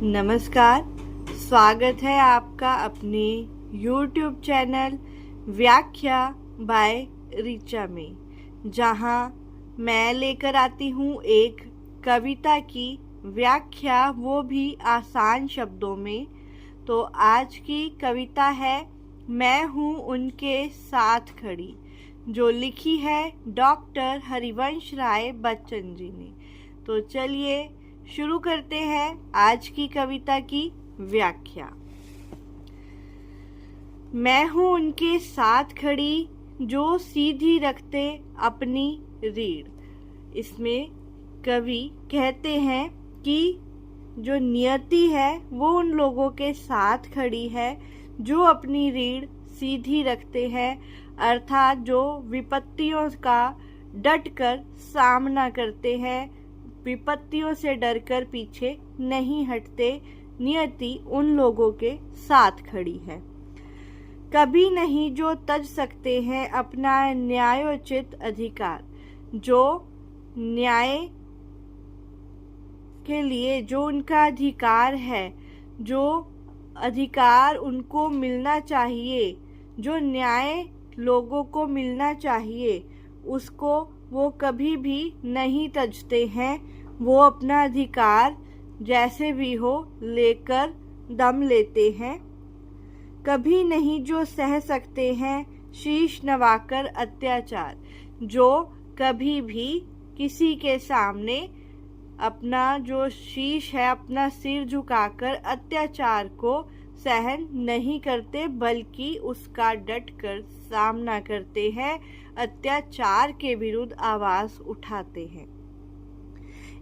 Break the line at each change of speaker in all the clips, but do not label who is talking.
नमस्कार, स्वागत है आपका अपने YouTube चैनल व्याख्या बाय ऋचा में, जहां मैं लेकर आती हूं एक कविता की व्याख्या, वो भी आसान शब्दों में। तो आज की कविता है मैं हूं उनके साथ खड़ी, जो लिखी है डॉक्टर हरिवंश राय बच्चन जी ने। तो चलिए शुरू करते हैं आज की कविता की व्याख्या। मैं हूं उनके साथ खड़ी, जो सीधी रखते अपनी रीढ़। इसमें कवि कहते हैं कि जो नियति है वो उन लोगों के साथ खड़ी है जो अपनी रीढ़ सीधी रखते हैं, अर्थात जो विपत्तियों का डटकर सामना करते हैं, विपत्तियों से डरकर पीछे नहीं हटते। नियति उन लोगों के साथ खड़ी है। कभी नहीं जो तज सकते हैं अपना न्यायोचित अधिकार, जो न्याय के लिए जो उनका अधिकार है, जो अधिकार उनको मिलना चाहिए, जो न्याय लोगों को मिलना चाहिए, उसको वो कभी भी नहीं तजते हैं। वो अपना अधिकार जैसे भी हो लेकर दम लेते हैं। कभी नहीं जो सह सकते हैं शीश नवाकर अत्याचार, जो कभी भी किसी के सामने अपना जो शीश है, अपना सिर झुकाकर अत्याचार को सहन नहीं करते, बल्कि उसका डटकर सामना करते हैं, अत्याचार के विरुद्ध आवाज उठाते हैं।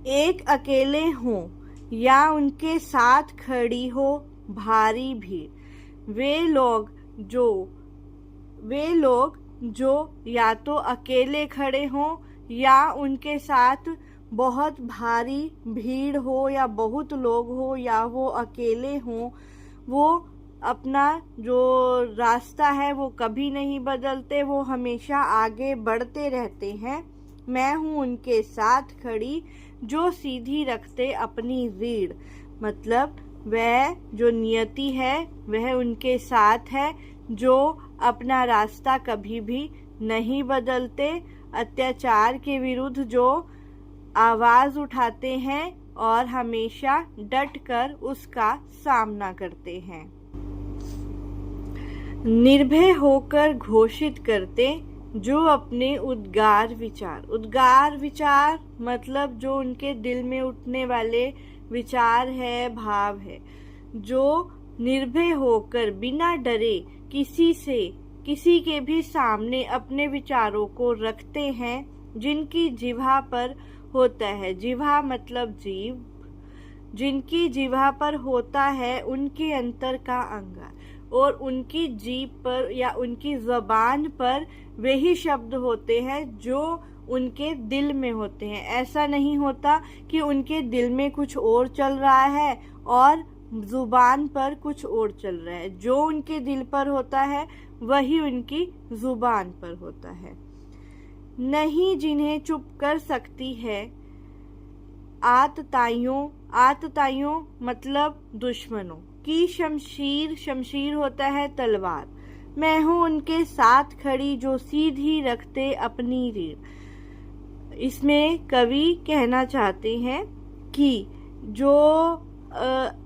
एक अकेले हों या उनके साथ खड़ी हो भारी भीड़, वे लोग जो या तो अकेले खड़े हों या उनके साथ बहुत भारी भीड़ हो या बहुत लोग हो या वो अकेले हों, वो अपना जो रास्ता है वो कभी नहीं बदलते, वो हमेशा आगे बढ़ते रहते हैं। मैं हूँ उनके साथ खड़ी, जो सीधी रखते अपनी रीढ़, मतलब वह जो नियति है वह उनके साथ है, जो अपना रास्ता कभी भी नहीं बदलते, अत्याचार के विरुद्ध जो आवाज उठाते हैं और हमेशा डटकर उसका सामना करते हैं। निर्भय होकर घोषित करते जो अपने उद्गार विचार मतलब जो उनके दिल में उठने वाले विचार है, भाव है, जो निर्भय होकर बिना डरे किसी से, किसी के भी सामने अपने विचारों को रखते हैं, जिनकी जिह्वा पर होता है, जिह्वा मतलब जीव, जिनकी जिह्वा पर होता है उनके अंतर का अंगार, और उनकी जीभ पर या उनकी ज़बान पर वही शब्द होते हैं जो उनके दिल में होते हैं। ऐसा नहीं होता कि उनके दिल में कुछ और चल रहा है और ज़ुबान पर कुछ और चल रहा है। जो उनके दिल पर होता है वही उनकी ज़ुबान पर होता है। नहीं जिन्हें चुप कर सकती है आतताइयों मतलब दुश्मनों की शमशीर होता है तलवार। मैं हूँ उनके साथ खड़ी, जो सीधी रखते अपनी रीढ़। इसमें कवि कहना चाहते हैं कि जो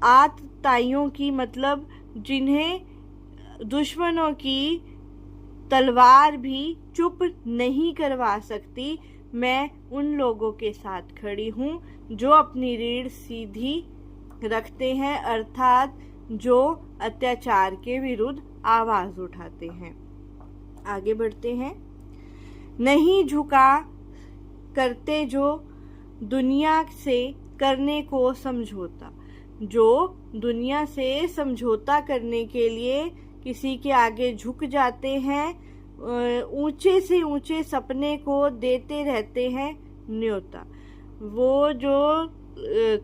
आतताइयों की मतलब जिन्हें दुश्मनों की तलवार भी चुप नहीं करवा सकती, मैं उन लोगों के साथ खड़ी हूँ जो अपनी रीढ़ सीधी रखते हैं, अर्थात जो अत्याचार के विरुद्ध आवाज उठाते हैं। आगे बढ़ते हैं। नहीं झुका करते जो दुनिया से करने को समझौता, जो दुनिया से समझौता करने के लिए किसी के आगे झुक जाते हैं, ऊंचे से ऊंचे सपने को देते रहते हैं न्योता। वो जो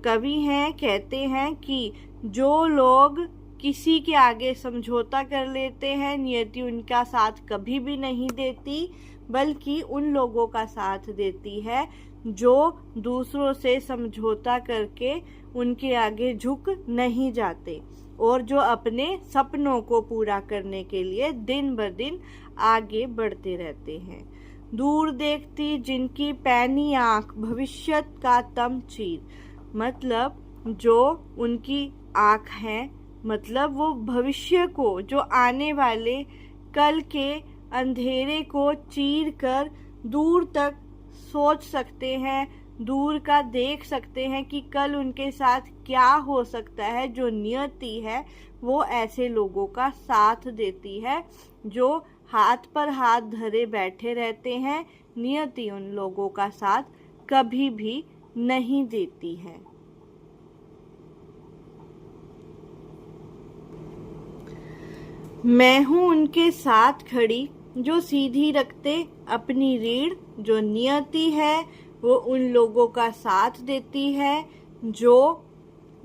कवि हैं कहते हैं कि जो लोग किसी के आगे समझौता कर लेते हैं, नियति उनका साथ कभी भी नहीं देती, बल्कि उन लोगों का साथ देती है जो दूसरों से समझौता करके उनके आगे झुक नहीं जाते और जो अपने सपनों को पूरा करने के लिए दिन ब दिन आगे बढ़ते रहते हैं। दूर देखती जिनकी पैनी आंख भविष्य का तम चीर, मतलब जो उनकी आंख है, मतलब वो भविष्य को, जो आने वाले कल के अंधेरे को चीर कर दूर तक सोच सकते हैं, दूर का देख सकते हैं कि कल उनके साथ क्या हो सकता है। जो नियति है वो ऐसे लोगों का साथ देती है जो हाथ पर हाथ धरे बैठे रहते हैं। नियति उन लोगों का साथ कभी भी नहीं देती है। मैं हूं उनके साथ खड़ी जो सीधी रखते अपनी रीढ़। जो नियति है वो उन लोगों का साथ देती है जो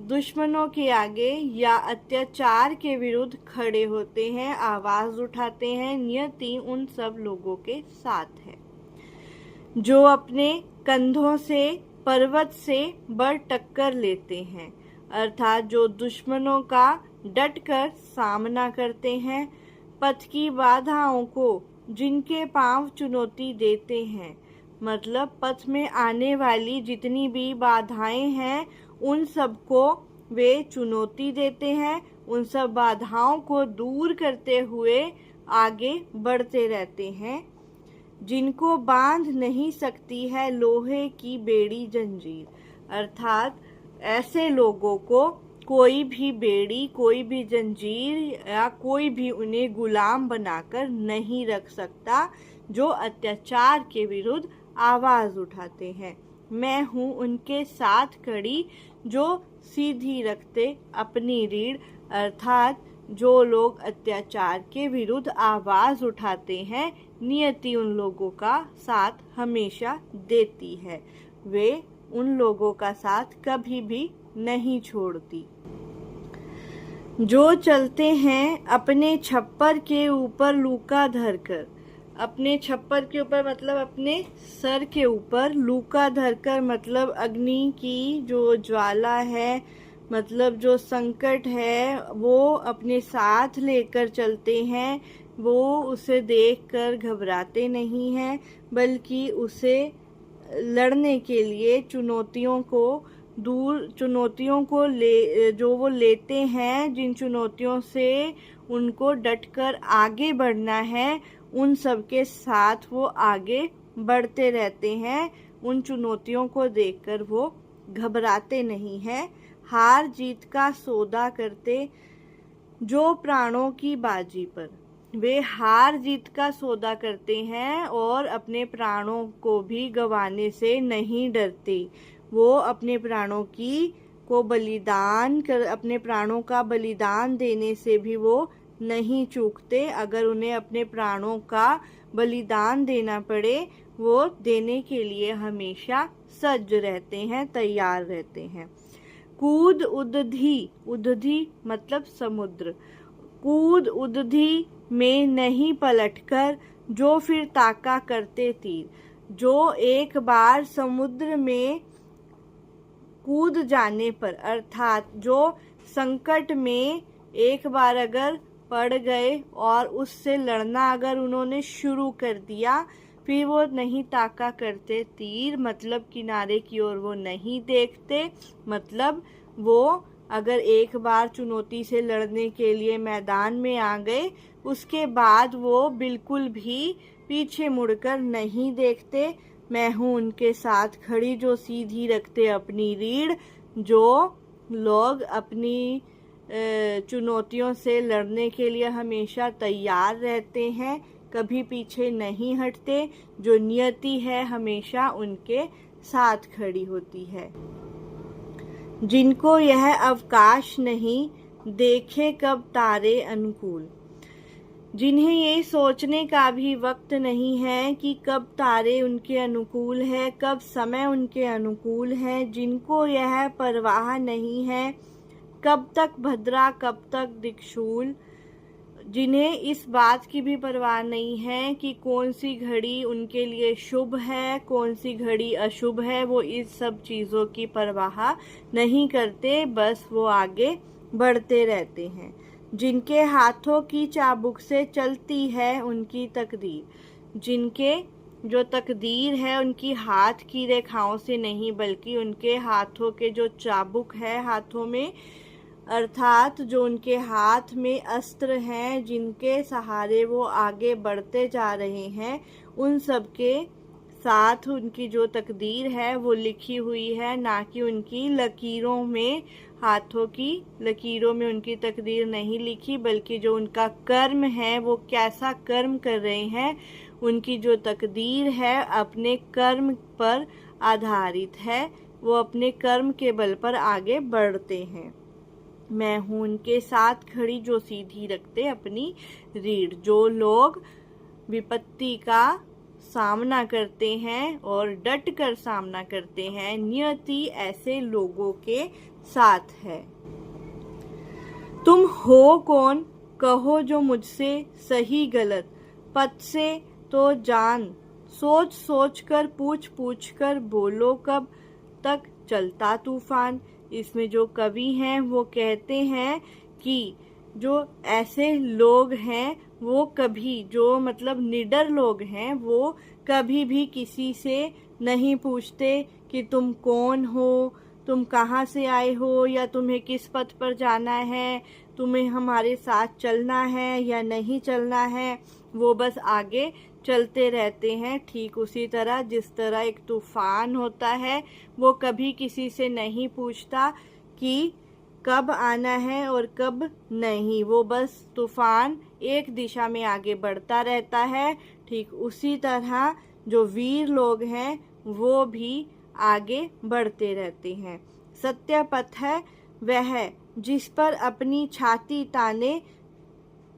दुश्मनों के आगे या अत्याचार के विरुद्ध खड़े होते हैं, आवाज उठाते हैं। नियति उन सब लोगों के साथ है जो अपने कंधों से पर्वत से बढ़ टक्कर लेते हैं, अर्थात जो दुश्मनों का डटकर सामना करते हैं। पथ की बाधाओं को जिनके पांव चुनौती देते हैं, मतलब पथ में आने वाली जितनी भी बाधाएं हैं उन सबको वे चुनौती देते हैं। उन सब बाधाओं को दूर करते हुए आगे बढ़ते रहते हैं। जिनको बांध नहीं सकती है लोहे की बेड़ी जंजीर, अर्थात ऐसे लोगों को कोई भी बेड़ी, कोई भी जंजीर या कोई भी उन्हें गुलाम बनाकर नहीं रख सकता, जो अत्याचार के विरुद्ध आवाज उठाते हैं। मैं हूं उनके साथ खड़ी जो सीधी रखते अपनी रीढ़, अर्थात जो लोग अत्याचार के विरुद्ध आवाज उठाते हैं। नियति उन लोगों का साथ हमेशा देती है, वे उन लोगों का साथ कभी भी नहीं छोड़ती। जो चलते हैं अपने छप्पर के ऊपर लूका धरकर, अपने छप्पर के ऊपर मतलब अपने सर के ऊपर, लूका धरकर मतलब अग्नि की जो ज्वाला है, मतलब जो संकट है वो अपने साथ लेकर चलते हैं। वो उसे देखकर घबराते नहीं हैं, बल्कि उसे लड़ने के लिए चुनौतियों को जो वो लेते हैं, जिन चुनौतियों से उनको डटकर आगे बढ़ना है, उन सब के साथ वो आगे बढ़ते रहते हैं। उन चुनौतियों को देखकर वो घबराते नहीं हैं। हार जीत का सौदा करते जो प्राणों की बाजी पर, वे हार जीत का सौदा करते हैं और अपने प्राणों को भी गंवाने से नहीं डरते। वो अपने प्राणों अपने प्राणों का बलिदान देने से भी वो नहीं चूकते। अगर उन्हें अपने प्राणों का बलिदान देना पड़े, वो देने के लिए हमेशा सज्ज रहते हैं, तैयार रहते हैं। कूद उदधि, उदधि मतलब समुद्र, कूद उदधि में नहीं पलटकर जो फिर ताका करते तीर। जो एक बार समुद्र में कूद जाने पर, अर्थात जो संकट में एक बार अगर पड़ गए और उससे लड़ना अगर उन्होंने शुरू कर दिया, फिर वो नहीं ताका करते तीर, मतलब किनारे की ओर वो नहीं देखते। मतलब वो अगर एक बार चुनौती से लड़ने के लिए मैदान में आ गए, उसके बाद वो बिल्कुल भी पीछे मुड़कर नहीं देखते। मैं हूं उनके साथ खड़ी जो सीधी रखते अपनी रीढ़। जो लोग अपनी चुनौतियों से लड़ने के लिए हमेशा तैयार रहते हैं, कभी पीछे नहीं हटते। जो नियति है हमेशा उनके साथ खड़ी होती है। जिनको यह अवकाश नहीं देखे कब तारे अनुकूल, जिन्हें ये सोचने का भी वक्त नहीं है कि कब तारे उनके अनुकूल है, कब समय उनके अनुकूल है। जिनको यह परवाह नहीं है कब तक भद्रा कब तक दिक्षूल, जिन्हें इस बात की भी परवाह नहीं है कि कौन सी घड़ी उनके लिए शुभ है, कौन सी घड़ी अशुभ है, वो इस सब चीज़ों की परवाह नहीं करते, बस वो आगे बढ़ते रहते हैं। जिनके हाथों की चाबुक से चलती है उनकी तकदीर, जिनके जो तकदीर है उनकी हाथ की रेखाओं से नहीं बल्कि उनके हाथों के जो चाबुक है हाथों में, अर्थात जो उनके हाथ में अस्त्र हैं, जिनके सहारे वो आगे बढ़ते जा रहे हैं, उन सब के साथ उनकी जो तकदीर है वो लिखी हुई है, ना कि उनकी लकीरों में। हाथों की लकीरों में उनकी तकदीर नहीं लिखी, बल्कि जो उनका कर्म है वो कैसा कर्म कर रहे हैं, उनकी जो तकदीर है अपने कर्म पर आधारित है। वो अपने कर्म के बल पर आगे बढ़ते हैं। मैं हूं उनके साथ खड़ी जो सीधी रखते अपनी रीढ़। जो लोग विपत्ति का सामना करते हैं और डट कर सामना करते हैं, नियति ऐसे लोगों के साथ है। तुम हो कौन, कहो जो मुझसे सही गलत, पथ से तो जान, सोच सोच कर पूछ पूछ कर बोलो कब तक चलता तूफान। इसमें जो कवि हैं वो कहते हैं कि जो ऐसे लोग हैं वो कभी, जो मतलब निडर लोग हैं, वो कभी भी किसी से नहीं पूछते कि तुम कौन हो, तुम कहाँ से आए हो, या तुम्हें किस पथ पर जाना है, तुम्हें हमारे साथ चलना है या नहीं चलना है। वो बस आगे चलते रहते हैं। ठीक उसी तरह जिस तरह एक तूफान होता है, वो कभी किसी से नहीं पूछता कि कब आना है और कब नहीं, वो बस तूफान एक दिशा में आगे बढ़ता रहता है। ठीक उसी तरह जो वीर लोग हैं वो भी आगे बढ़ते रहते हैं। सत्य पथ है वह जिस पर अपनी छाती ताने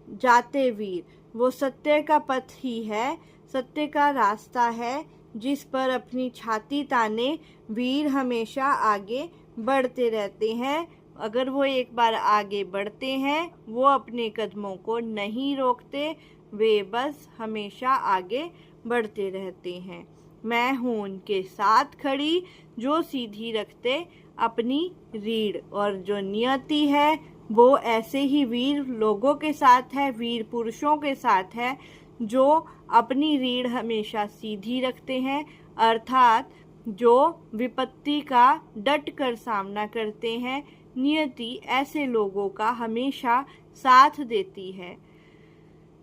जाते वीर। वो सत्य का पथ ही है, सत्य का रास्ता है जिस पर अपनी छाती ताने वीर हमेशा आगे बढ़ते रहते हैं। अगर वो एक बार आगे बढ़ते हैं, वो अपने कदमों को नहीं रोकते, वे बस हमेशा आगे बढ़ते रहते हैं। मैं हूँ उनके साथ खड़ी जो सीधी रखते अपनी रीढ़। और जो नियति है वो ऐसे ही वीर लोगों के साथ है, वीर पुरुषों के साथ है जो अपनी रीढ़ हमेशा सीधी रखते हैं, अर्थात जो विपत्ति का डट कर सामना करते हैं। नियति ऐसे लोगों का हमेशा साथ देती है।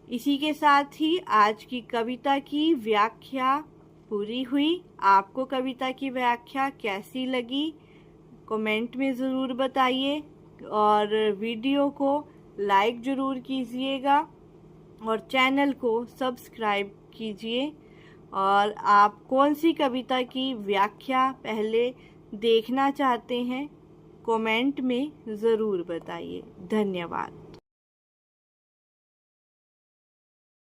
इसी के साथ ही आज की कविता की व्याख्या पूरी हुई। आपको कविता की व्याख्या कैसी लगी कमेंट में ज़रूर बताइए, और वीडियो को लाइक ज़रूर कीजिएगा और चैनल को सब्सक्राइब कीजिए। और आप कौन सी कविता की व्याख्या पहले देखना चाहते हैं कमेंट में ज़रूर बताइए। धन्यवाद।